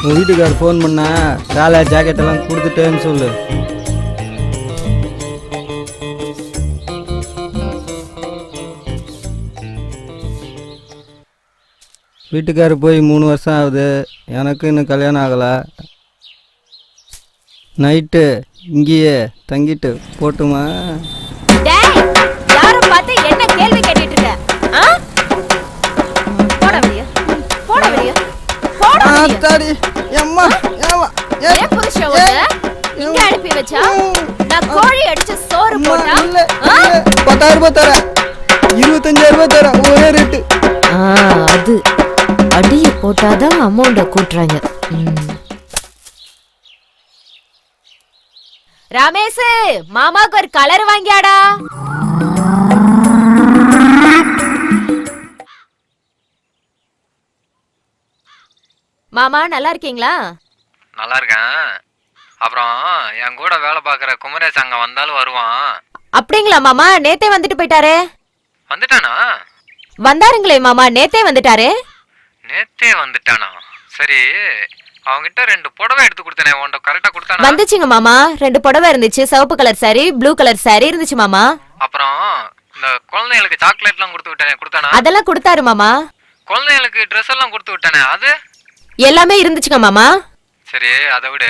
உன் வீட்டுக்கார் ஃபோன் பண்ண சேலை ஜாக்கெட் எல்லாம் கொடுத்துட்டேன்னு சொல்லு. வீட்டுக்காரு போய் 3 வருஷம் ஆகுது, எனக்கு இன்னும் கல்யாணம் ஆகலை. நைட்டு இங்கேயே தங்கிட்டு போட்டுமா? யாரும் பார்த்து என்ன கேள்வி கேட்டுட்டு இருக்க? போட வெளிய, போட வெளிய, போட வெளிய. அம்மா ஏன் புருஷ ஓட இங்க அனுப்பி வச்சா? நான் கோழி அடிச்சு சோறு போட்டா 10,000 ரூபாய் தரேன், 25,000 ரூபாய் தரேன், ஒரே ரேட்டு. அது அடிய போட்டாதான் அமௌண்ட கூட்டுறாங்க. ரமேஷ், மாமாக்கு ஒரு கலர் வாங்கியாடா. மாமா நல்லா இருக்கீங்களா? நல்லா இருக்கேன். அப்புறம் என் கூட வேலை பார்க்குற குமரேஷ் அங்க வந்தாலும் வருவான். அப்படிங்களா மாமா? நேத்தே வந்துட்டு போயிட்டாரே. வந்துட்டானா? வந்தாருங்களே மாமா, நேத்தே வந்துட்டாரே. நேத்தே வந்துட்டானா? சரி, அவங்கிட்ட 2 புடவை எடுத்து கொடுத்தனே, உன்கிட்ட கரெக்டா கொடுத்தானா? வந்துச்சுங்க மாமா. 2 புடவை இருந்துச்சு, சிவப்பு colour sorry, blue colour sorry இருந்துச்சு மாமா. அப்புறம் இந்த குழந்தைகளுக்கு சாக்லேட்லாம் கொடுத்து விட்டானே, கொடுத்தானா? அதெல்லாம் கொடுத்தாரு மாமா. குழந்தைகளுக்கு ட்ரெஸ் எல்லாம் கொடுத்து விட்டானே, அது எல்லாமே இருந்துச்சுங்க மாமா. சரி, அதை விட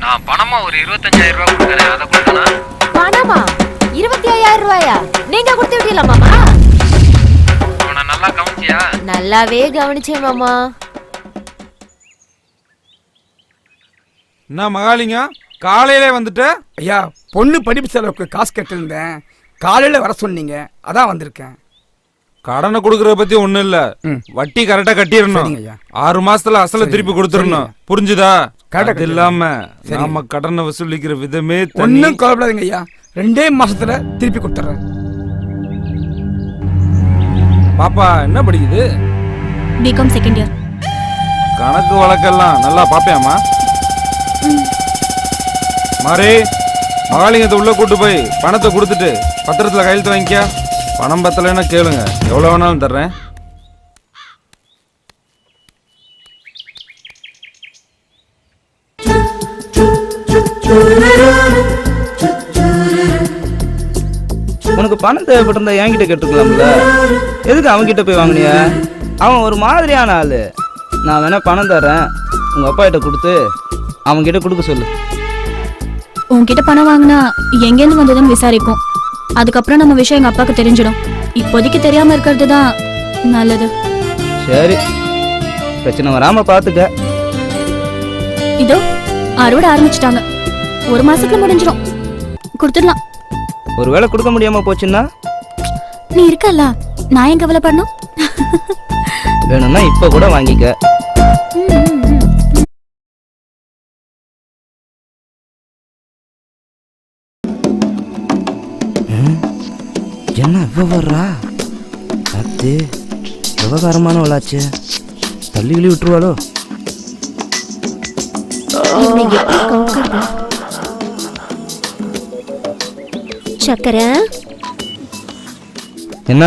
நான் பணமா ஒரு 25,000 ரூபாய் கொடுத்தனே, அதை கொடுத்தானா? பணமா? 25,000 ரூபாயா? நீங்க கொடுத்து விட்டீங்களா மாமா? அவனை நல்லா கவனிச்சியா? நல்லாவே கவனிச்சேன் மாமா. என்ன மகாலிங்கம், காலையிலே வந்துட்ட? ஐயா, பொண்ணு படிப்பு செலவுக்கு காசு கட்டிருந்தேன், காலையில வர சொன்னீங்க, அதான் வந்திருக்கேன். கடனை கொடுக்கறத பத்தி ஒண்ணும் இல்ல, வட்டி கரெக்டா கட்டிடணும். 6 மாசத்துல அசல திருப்பி கொடுத்துடணும், புரிஞ்சுதா? அது இல்லாம நாம கடனை வசூலிக்கிற விதமே ஒன்னும் கவலைப்படாதீங்க ஐயா, 2 மாசத்துல திருப்பி கொடுத்துறேன். பாப்பா என்ன படிக்குது? BCom second year. கணக்கு வழக்கெல்லாம் நல்லா பாப்பேம்மா. மாறி, மகாலிங்கத்தை உள்ள கூட்டு போய் பணத்தை கொடுத்துட்டு பத்திரத்துல கையெழுத்து வாங்கிக்க. பணம் பத்தலைன்னா கேளுங்க, எவ்வளவு வேணாலும் தர்றேன். உனக்கு பணம் தேவைப்பட்டிருந்தா என்கிட்ட கேட்டுக்கலாம்ல, எதுக்கு அவன்கிட்ட போய் வாங்கினிய? அவன் ஒரு மாதிரியான ஆளு. நான் வேணா பணம் தரேன், உங்க அப்பா கிட்ட கொடுத்து அவன்கிட்ட கொடுக்க சொல்லு. உன்கிட்ட பணம் வாங்கினா எங்கேருந்து வந்ததுன்னு விசாரிப்போம். அதுக்கப்புறம் நம்ம விஷயம் எங்க அப்பாவுக்கு தெரிஞ்சிடும். இப்போதைக்கு தெரியாம இருக்கிறது தான் நல்லது. சரி, பிரச்சனை வராம பாத்துக்க. இதோ அறுவடை ஆரம்பிச்சிட்டாங்க, 1 மாசத்துல முடிஞ்சிடும், கொடுத்துடலாம். ஒருவேளை கொடுக்க முடியாம போச்சுன்னா? நீ இருக்கல்ல, நான் ஏன் கவலைப்படணும்? வேணும்னா இப்ப கூட வாங்கிக்க. என்ன இவ வர்றா? அது விவகாரமானவளாச்சு, தள்ளி கிளி விட்டுருவாளோ? சக்கரை, என்ன?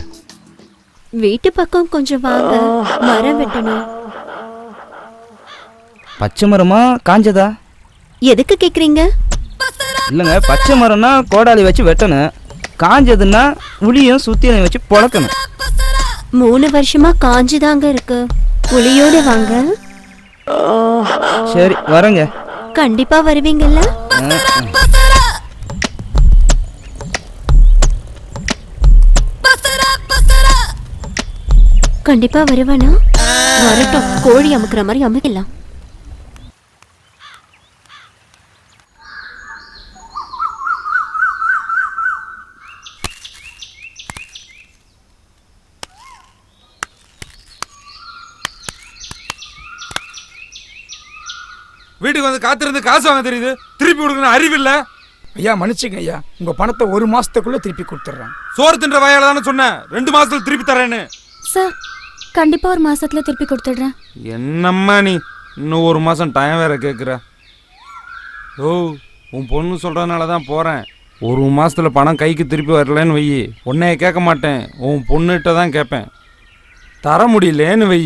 வீட்டு பக்கம் கொஞ்சம் வாங்க, மரம் வெட்டணும். பச்சை மரமா காஞ்சதா? எதுக்கு கேக்குறீங்க? இல்லைங்க, பச்சை மரம்னா கோடாலி வச்சு வெட்டணும், காஞ்சதுன்னா உளியும் சுத்தியலையும் வச்சு பொழக்கணும். 3 வருஷமா காஞ்சுதாங்க இருக்கு, புளியோட வாங்க. சரி வரேங்க. கண்டிப்பா வருவீங்கல்ல? கண்டிப்பா வருவானா? வரட்டும், கோழி அமுக்குற மாதிரி அமுக்கலாம். வீட்டுக்கு வந்து காத்திருந்து காசு வாங்க தெரியுது, திருப்பி கொடுக்கணும் அறிவில்ல? ஐயா மன்னிச்சுங்க ஐயா, உங்க பணத்தை 1 மாசத்துக்குள்ள திருப்பி கொடுத்துட்றேன். சோறு தின்ற வாயால தானே சொன்னேன் 2 மாசத்துல திருப்பி தரேன்னு. சார், கண்டிப்பா 1 மாசத்துல திருப்பி கொடுத்துடுறேன். என்னம்மா நீ இன்னும் 1 மாசம் டைம் வேற கேட்குற? ஓ, உன் பொண்ணு சொல்றதுனால தான் போறேன். 1 மாசத்துல பணம் கைக்கு திருப்பி வரலன்னு வை, உன்னைய கேட்க மாட்டேன், உன் பொண்ணுகிட்ட தான் கேட்பேன். தர முடியலேன்னு வை,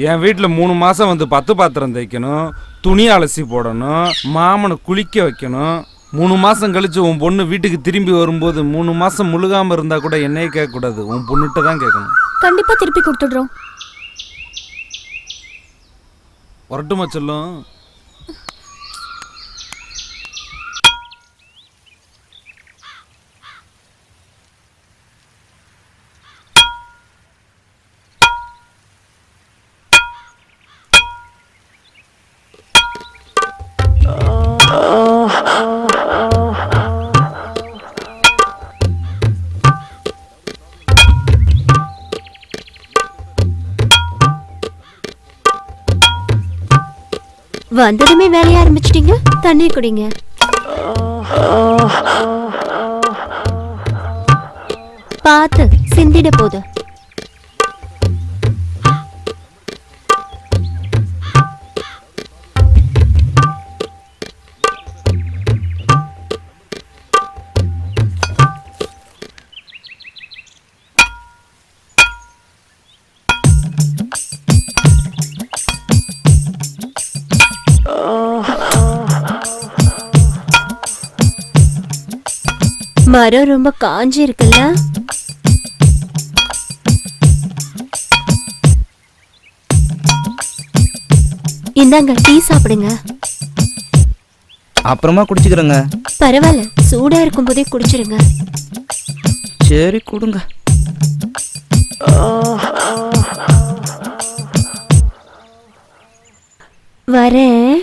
என் வீட்டில் 3 மாதம் வந்து 10 பாத்திரம் தைக்கணும், துணி அலசி போடணும், மாமனை குளிக்க வைக்கணும். 3 மாசம் கழிச்சு உன் பொண்ணு வீட்டுக்கு திரும்பி வரும்போது 3 மாசம் முழுகாம இருந்தா கூட என்னையே கேட்கக்கூடாது, உன் பொண்ணுகிட்ட தான் கேட்கணும். கண்டிப்பா திருப்பி கொடுத்துடுறோம். வரட்டுமா செல்லும்? வந்ததுமே வேலைய ஆரம்பிச்சிட்டீங்க. தண்ணீர் குடிங்க. பார்த்து சிந்திட போகுது. மரம் ரொம்ப காஞ்சி இருக்குல்ல? இந்தாங்க டீ சாப்பிடுங்க. அப்புறமா குடிச்சுக்கிறேங்க. பரவாயில்ல, சூடா இருக்கும் போதே குடிச்சிருங்க. சரி கொடுங்க. வரேன்.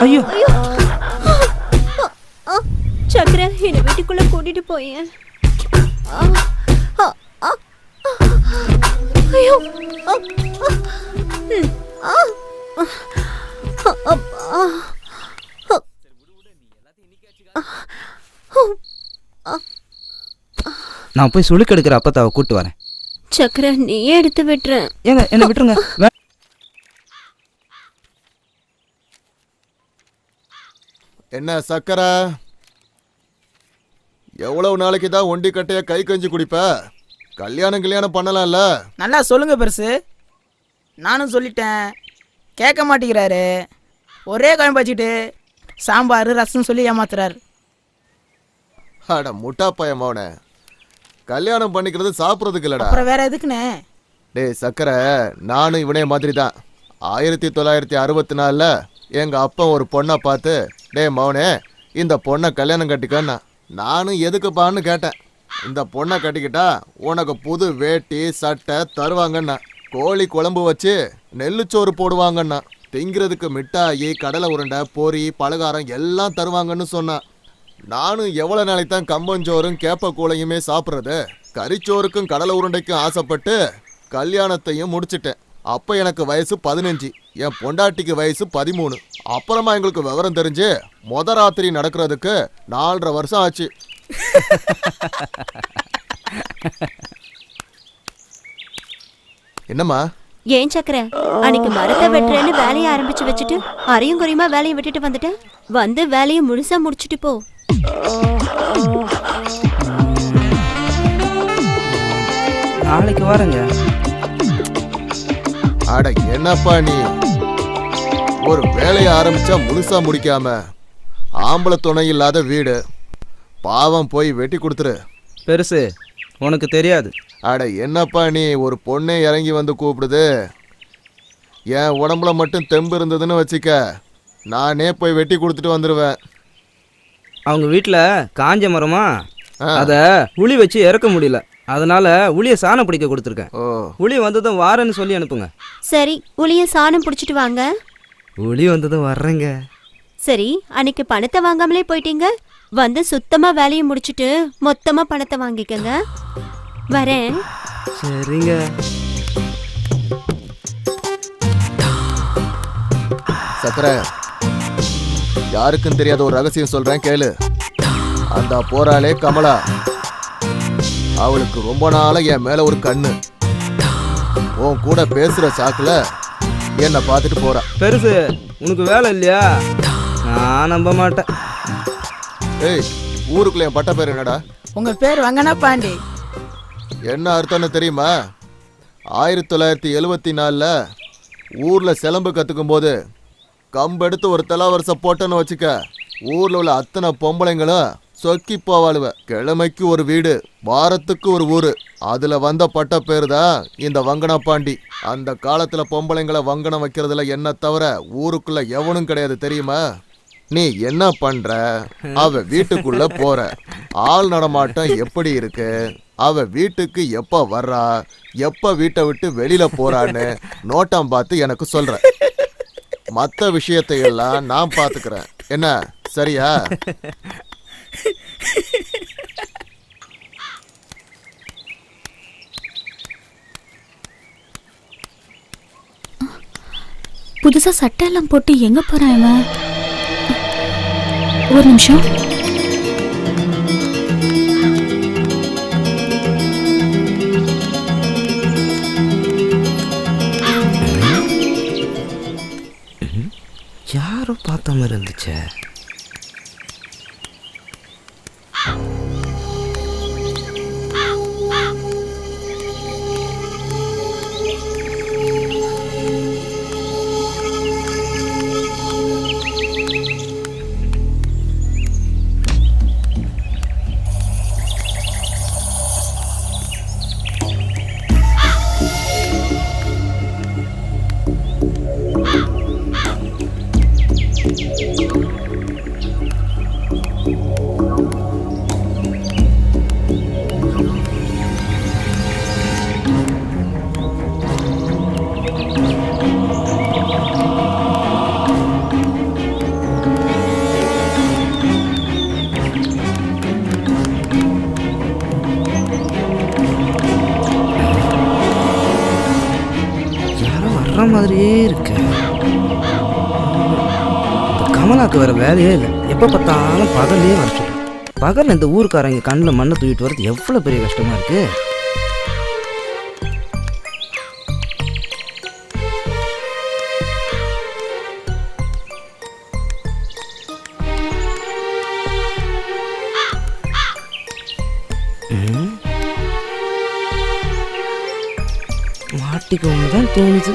ஐயோ சக்கரை, என்ன வீட்டுக்குள்ள கூட்டிட்டு போயேன். ஐயோ நான் போய் சுளுக்கு எடுக்கிற அப்பத்தாவை கூட்டு வரேன். சக்கரை, நீயே எடுத்து விட்டுறேன். ஏங்க என்ன விட்டுருங்க. என்ன சக்கரை, எவ்வளவு நாளைக்கு தான் ஒண்டி கட்டைய கை கஞ்சி குடிப்ப? கல்யாணம் பண்ணலாம்ல? நல்லா சொல்லுங்க பெருசு. நானும் சொல்லிட்டேன், கேட்க மாட்டேங்கிறாரு. ஒரே குழம்பு வச்சுக்கிட்டு சாம்பார் ரசம் சொல்லி ஏமாத்துறாரு. அட முட்டா பையன், கல்யாணம் பண்ணிக்கிறது சாப்பிட்றதுக்கு இல்லடா, அப்புறம் வேற எதுக்குண்ணே? டேய் சக்கரை, நானும் இவனே மாதிரி தான். 1964 எங்க அப்பா ஒரு பொண்ணை பார்த்து, டே மௌனே இந்த பொண்ணை கல்யாணம் கட்டிக்கன்னா. நானும் எதுக்குப்பான்னு கேட்டேன். இந்த பொண்ணை கட்டிக்கிட்டா உனக்கு புது வேட்டி சட்டை தருவாங்கண்ணா, கோழி குழம்பு வச்சு நெல்லுச்சோறு போடுவாங்கண்ணா. திங்கிறதுக்கு மிட்டாயி கடலை உருண்டை பொரி பலகாரம் எல்லாம் தருவாங்கன்னு சொன்னான். நானும் எவ்வளோ நாளைக்கு தான் கம்பஞ்சோறும் கேப்ப கூளையுமே சாப்பிட்றது. கறிச்சோறுக்கும் கடலை உருண்டைக்கும் ஆசைப்பட்டு கல்யாணத்தையும் முடிச்சிட்டேன். அப்போ எனக்கு வயசு 15, என் பொண்டாட்டிக்கு வயசு 13. அப்புறமா எங்களுக்கு விவரம் தெரிஞ்சு ராத்திரி நடக்கிறதுக்கு 4.5 வருஷம் ஆச்சு. என்னம்மா? ஏன் சக்கர, அன்னைக்கு மரத்தை வெட்டுறேன்னு வேலையை ஆரம்பிச்சு வச்சுட்டு அரையும் குறையுமா வேலையை விட்டுட்டு வந்துட்டேன். வந்து வேலையை முழுசா முடிச்சுட்டு போ. நாளைக்கு வரேங்க. அட என்னப்பா நீ, ஒரு வேலையை ஆரம்பிச்சா முழுசா முடிக்காம ஆம்பளை துணை இல்லாத வீடு, பாவம் போய் வெட்டி கொடுத்துரு. பெருசு உனக்கு தெரியாது. அட என்னப்பா நீ, ஒரு பொண்ணே இறங்கி வந்து கூப்பிடுது. என் உடம்புல மட்டும் தெம்பு இருந்ததுன்னு வச்சுக்க, நானே போய் வெட்டி கொடுத்துட்டு வந்துடுவேன். அவங்க வீட்டில் காஞ்ச மரமா, அதை உளி வச்சு இறக்க முடியல, அதனால உளியை சாணம் பிடிக்க கொடுத்துருக்கேன். உளி வந்ததும் வாரேன்னு சொல்லி அனுப்புங்க. சரி, உளிய சாணம் பிடிச்சிட்டு வாங்க. உளி வந்ததும் வர்றேங்க. சரி, அன்னைக்கு பணத்தை வாங்காமலே போயிட்டீங்க. வந்து சுத்தமா வேலையை முடிச்சிட்டு மொத்தமா பணத்தை வாங்கிக்கங்க. வரேன். சரிங்க. சக்கர, யாருக்கும் தெரியாத ஒரு ரகசியம் சொல்றேன் கேளு. அந்த போறாளே கமலா, அவளுக்கு ரொம்ப நாளா என் மேல ஒரு கண்ணு. உன் கூட பேசுற சாக்குல என்னை பார்த்துட்டு போறா. பெருசு உனக்கு வேலை இல்லையா? நான் நம்ப மாட்டேன். ஏய், ஊருக்குள்ள என் பட்ட பேர் என்னடா? உங்க பேர் வங்கனா பாண்டி. என்ன அர்த்தம்னு தெரியுமா? 1974 ஊர்ல சிலம்பு கத்துக்கும் போது கம்பெடுத்து ஒரு தலாவரிசை போட்டோன்னு வச்சுக்க, ஊர்ல உள்ள அத்தனை பொம்பளைங்களும் சொக்கி போவாளுவ. கிழமைக்கு ஒரு வீடு, வாரத்துக்கு ஒரு ஊரு, அதுல வந்த பட்ட பேரு தான் இந்த வங்கனா பாண்டி. அந்த காலத்துல பொம்பளைங்களை வங்கனம் வைக்கிறதுல என்ன தவிர ஊருக்குள்ள எவனும் கிடையாது தெரியுமா? நீ என்ன பண்ற? அவ வீட்டுக்குள்ள போற, ஆள் நடமாட்டம் எப்படி இருக்கு, அவ வீட்டுக்கு எப்ப வர்றா, எப்ப வீட்டை விட்டு வெளியில போறான்னு நோட்டம் பார்த்து எனக்கு சொல்ற. மற்ற விஷயத்தை எல்லாம் நான் பாத்துக்கிறேன். என்ன சரியா? புதுசா சட்டை எல்லாம் போட்டு எங்க போறான் இவன்? ஒரு நிமிஷம். யாரோ பார்த்த மாதிரி இருந்துச்சே. மாதிரியே இருக்கு. கமலாக்கு வேற வேலையே இல்லை, எப்ப பார்த்தாலும் பகல்லையே வர சொல்றேன். பகல் இந்த ஊருக்காரங்க கண்ணில் மண்ணை தூக்கிட்டு வர்றது எவ்வளவு பெரிய கஷ்டமா இருக்கு. மாட்டிக்கோங்க தான் தோணுது.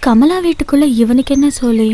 கமலா வீட்டுக்குள்ள இவனுக்கு என்ன சோலி?